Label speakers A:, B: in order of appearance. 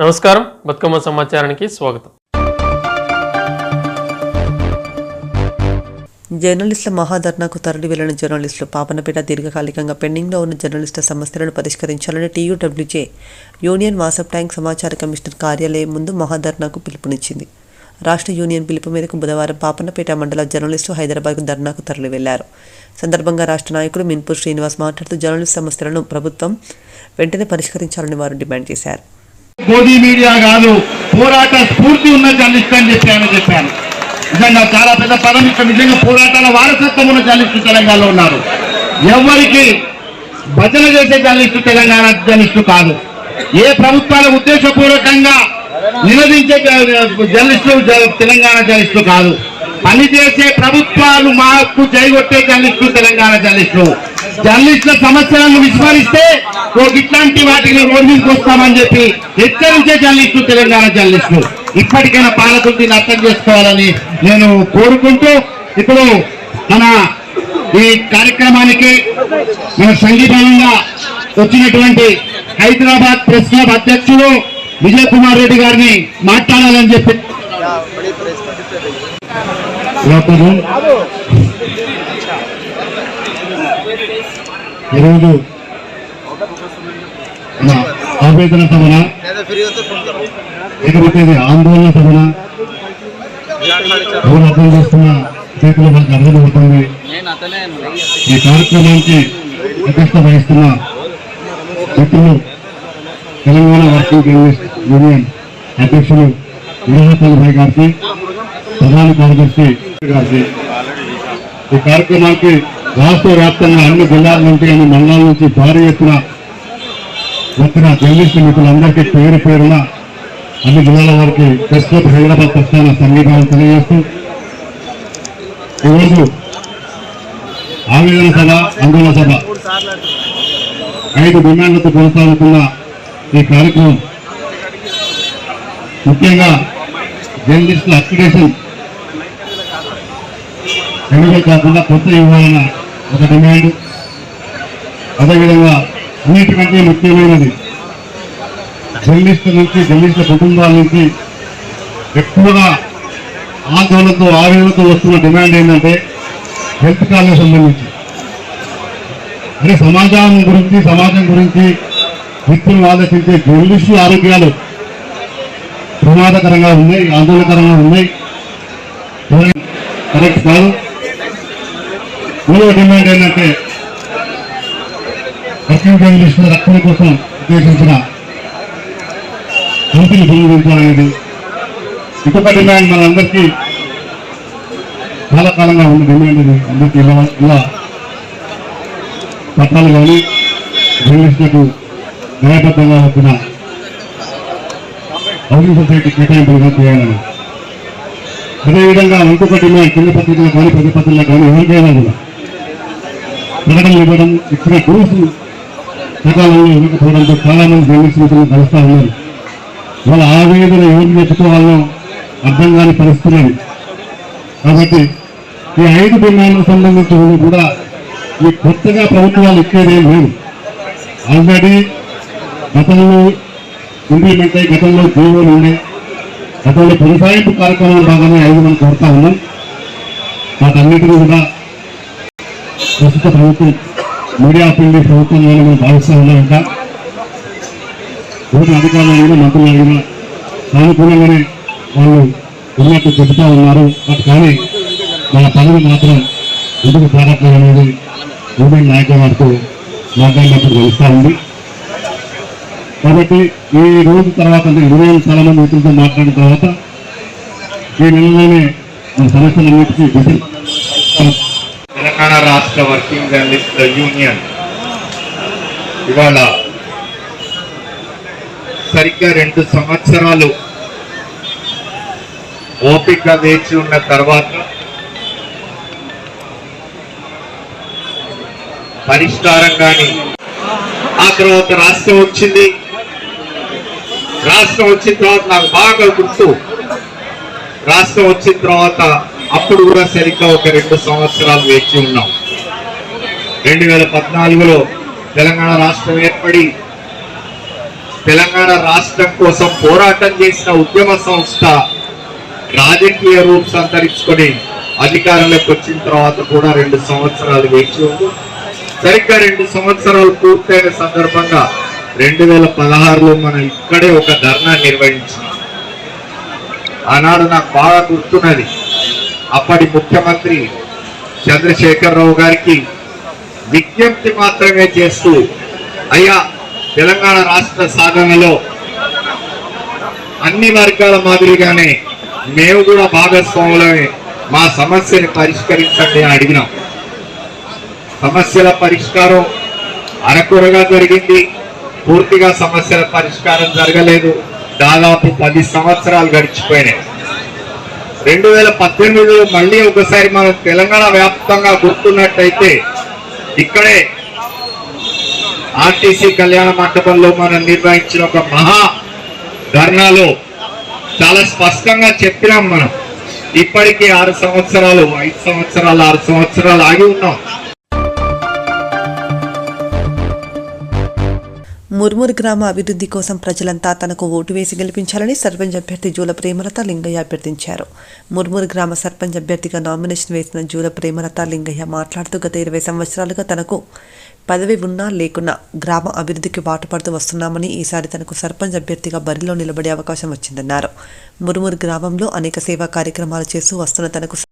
A: నమస్కారం, బతుకమ్మ సమాచారానికి స్వాగతం.
B: జర్నలిస్టుల మహాధర్నాకు తరలి వెళ్లిన జర్నలిస్టులు పాపన్నపేట దీర్ఘకాలికంగా పెండింగ్లో ఉన్న జర్నలిస్టుల సమస్యలను పరిష్కరించాలని టీయూడబ్ల్యూజే యూనియన్ వాట్సాప్ ట్యాంక్ సమాచార కమిషనర్ కార్యాలయం ముందు మహాధర్నాకు పిలుపునిచ్చింది. రాష్ట్ర యూనియన్ పిలుపు మేరకు బుధవారం పాపన్నపేట మండల జర్నలిస్టు హైదరాబాద్కు ధర్నాకు తరలి వెళ్లారు. సందర్భంగా రాష్ట్ర నాయకుడు మిన్పూర్ శ్రీనివాస్ మాట్లాడుతూ జర్నలిస్టు సమస్యలను ప్రభుత్వం వెంటనే పరిష్కరించాలని వారు డిమాండ్ చేశారు.
C: మోదీ మీడియా కాదు, పోరాట స్ఫూర్తి ఉన్న జర్నలిస్ట్ అని చెప్పాను. నిజంగా చాలా పెద్ద పదం. ఇక్కడ నిజంగా పోరాటాల వారసత్వం ఉన్న జర్నలిస్టు తెలంగాణలో ఉన్నారు. ఎవరికి భజన చేసే జర్నలిస్టు తెలంగాణ జర్నలిస్టు కాదు. ఏ ప్రభుత్వాల ఉద్దేశపూర్వకంగా నిలదించే జర్నలిస్టు తెలంగాణ జర్నలిస్టు కాదు. పనిచేసే ప్రభుత్వాలు మాకు జైగొట్టే జర్నలిస్టు తెలంగాణ జర్నలిస్టు. జర్నలిస్టుల సమస్యలను విస్మరిస్తే ఇట్లాంటి వాటిని రోడ్డు మీదకి వస్తామని చెప్పి హెచ్చరించే జర్నలిస్టు తెలంగాణ జర్నలిస్టులు. ఇప్పటికైనా పాలకులు దీన్ని అర్థం చేసుకోవాలని నేను కోరుకుంటూ, ఇప్పుడు మన ఈ కార్యక్రమానికి మన సంఘీభావంగా వచ్చినటువంటి హైదరాబాద్ ప్రెస్ క్లబ్ అధ్యక్షుడు విజయ్ కుమార్ రెడ్డి గారిని మాట్లాడాలని చెప్పి ఈరోజు ఆవేదన సభన లేకపోతే ఆందోళన సభన ఎవరు అర్థం చేస్తున్న చేతులు మనకు అర్థమవుతుంది. ఈ కార్యక్రమానికి అధ్యక్షత వహిస్తున్న మిత్రులు తెలంగాణ వర్కింగ్ జర్నలిస్ట్ యూనియన్ అధ్యక్షులు విజయపాల్ భాయ్ గారికి, ప్రధాన కార్యదర్శి గారికి, ఈ కార్యక్రమానికి రాష్ట్ర వ్యాప్తంగా అన్ని జిల్లాల నుంచి అన్ని మండలాల నుంచి భారీ ఎత్తున వచ్చిన జర్నలిస్టు మిత్రులందరికీ పేరు పేరున అన్ని జిల్లాల వారికి ప్రెస్ క్లబ్ హైదరాబాద్ పక్షాన సంఘీభావం తెలియజేస్తూ, ఈరోజు ఆవేదన సభ, ఆందోళన సభ 5 డిమాండ్లతో కొనసాగుతున్న ఈ కార్యక్రమం ముఖ్యంగా జర్నలిస్టుల అప్లికేషన్ ఎన్నికలు కాకుండా కొత్త ఇవ్వాలన్న ఒక డిమాండ్. అదేవిధంగా అన్నిటికంటే ముఖ్యమైనది జర్నలిస్టుల నుంచి, జర్నలిస్టుల కుటుంబాల నుంచి ఎక్కువగా ఆందోళనతో ఆవేదనతో వస్తున్న డిమాండ్ ఏంటంటే హెల్త్ కార్డులకు సంబంధించి. అంటే సమాజం గురించి వ్యక్తులు ఆలోచించే జర్నలిస్టుల ఆరోగ్యాలు ప్రమాదకరంగా ఉన్నాయి, ఆందోళనకరంగా ఉన్నాయి, కరెక్ట్ కాదు. మూడవ డిమాండ్ ఏంటంటే వర్కింగ్ జర్నలిస్టుల రక్షణ కోసం ఉద్దేశించిన కంపెనీ పునరుద్ధరించాలనేది ఇంకొక డిమాండ్. మనందరికీ చాలా కాలంగా ఉన్న డిమాండ్ ఇది. అందరికీ ఇలా పట్టాలు కానీ జర్నలిస్టులకు న్యాయబద్ధంగా వచ్చిన హౌసింగ్ సొసైటీ కేటాయింపులుగా చేయాలని. అదేవిధంగా ఇంకొక డిమాండ్ చిన్న పత్రికలు కానీ పెద్ద పత్రికలు కానీ ఎవరికైనా కూడా ప్రకటనలు ఇవ్వడం, ఇచ్చిన రూల్స్ సకాలంలో ఇవ్వకపోవడంతో చాలా మంది జర్నలిస్టు మిత్రులు కలుస్తూ ఉన్నారు. వాళ్ళ ఆవేదన ఎవరిని చెప్పుకోవాలో అర్థం కాని పరిస్థితులు. కాబట్టి ఈ 5 డిమాండ్లకు సంబంధించి కూడా ఈ కొత్తగా ప్రభుత్వాలు ఇచ్చేదేం లేదు. ఆల్రెడీ గతంలో ఇంప్లిమెంట్ అయ్యి గతంలో జీవోలు ఉండే, గతంలో కొనసాగింపు కార్యక్రమం బాగానే 5 మంది కోరుతా ఉన్నాం. వాటన్నిటినీ కూడా ప్రస్తుత ప్రభుత్వం, మీడియా పిండి ప్రభుత్వంలో మనం భావిస్తూ ఉన్నామంట. ఓటు అధికారులు అయినా మంత్రులు అయినా సానుకూలంగానే వాళ్ళు ఉన్నట్టు చెబుతూ ఉన్నారు. కానీ మన పదవి మాత్రం ఎందుకు పోరాటం అనేది యూనియన్ నాయకుల వరకు మాట్లాడినప్పుడు తెలుస్తూ ఉంది. కాబట్టి ఈ రోజు తర్వాత, అంటే 20 చాలా మంది వ్యక్తులతో మాట్లాడిన తర్వాత ఈ నెలలోనే మన సమస్యలన్నిటికీ
D: తెలంగాణ రాష్ట్ర వర్కింగ్ జర్నలిస్టుల యూనియన్ ఇవాళ సరిగ్గా 2 సంవత్సరాలు ఓపికగా వేచి ఉన్న తర్వాత పరిష్కారం కానీ ఆ తర్వాత రాష్ట్రం వచ్చింది. రాష్ట్రం వచ్చిన తర్వాత నాకు బాగా గుర్తు, రాష్ట్రం వచ్చిన తర్వాత అప్పుడు కూడా సరిగ్గా ఒక 2 సంవత్సరాలు వేచి ఉన్నాం. 2014లో తెలంగాణ రాష్ట్రం ఏర్పడి తెలంగాణ రాష్ట్రం కోసం పోరాటం చేసిన ఉద్యమ సంస్థ రాజకీయ రూపు సంతరించుకొని అధికారంలోకి వచ్చిన తర్వాత కూడా 2 సంవత్సరాలు వేచి ఉంది. సరిగ్గా 2 సంవత్సరాలు పూర్తయిన సందర్భంగా 2016లో మనం ఇక్కడే ఒక ధర్నా నిర్వహించాం. ఆనాడు నాకు బాగా గుర్తున్నది, అప్పటి ముఖ్యమంత్రి చంద్రశేఖరరావు గారికి విజ్ఞప్తి మాత్రమే చేస్తూ, అయ్యా తెలంగాణ రాష్ట్ర సాధనలో అన్ని వర్గాల మాదిరిగానే మేము కూడా భాగస్వాములమే, మా సమస్యని పరిష్కరించండి అని అడిగినాం. సమస్యల పరిష్కారం అరకొరగా జరిగింది, పూర్తిగా సమస్యల పరిష్కారం జరగలేదు. దాదాపు 10 సంవత్సరాలు గడిచిపోయినాయి. 2018లో మళ్ళీ ఒకసారి మనం తెలంగాణ వ్యాప్తంగా గుర్తున్నట్టయితే ఇక్కడే ఆర్టీసీ కళ్యాణ మండపంలో మనం నిర్వహించిన ఒక మహా ధర్నాలో చాలా స్పష్టంగా చెప్పినాం, మనం ఇప్పటికీ 6 సంవత్సరాలు 5 సంవత్సరాలు 6 సంవత్సరాలు ఆగి ఉన్నాం.
B: ముర్మూరు గ్రామ అభివృద్ధి కోసం ప్రజలంతా తనకు ఓటు వేసి గెలిపించాలని సర్పంచ్ అభ్యర్థి జూల ప్రేమలత లింగయ్య అభ్యర్థించారు. ముర్మూరు గ్రామ సర్పంచ్ అభ్యర్థిగా నామినేషన్ వేసిన జూల ప్రేమలత లింగయ్య మాట్లాడుతూ గత 20 సంవత్సరాలుగా తనకు పదవి ఉన్నా లేకున్నా గ్రామ అభివృద్ధికి బాటుపడుతూ వస్తున్నామని, ఈసారి తనకు సర్పంచ్ అభ్యర్థిగా బరిలో నిలబడే అవకాశం వచ్చిందన్నారు. ముర్మూరు గ్రామంలో అనేక సేవా కార్యక్రమాలు చేస్తూ వస్తున్న తనకు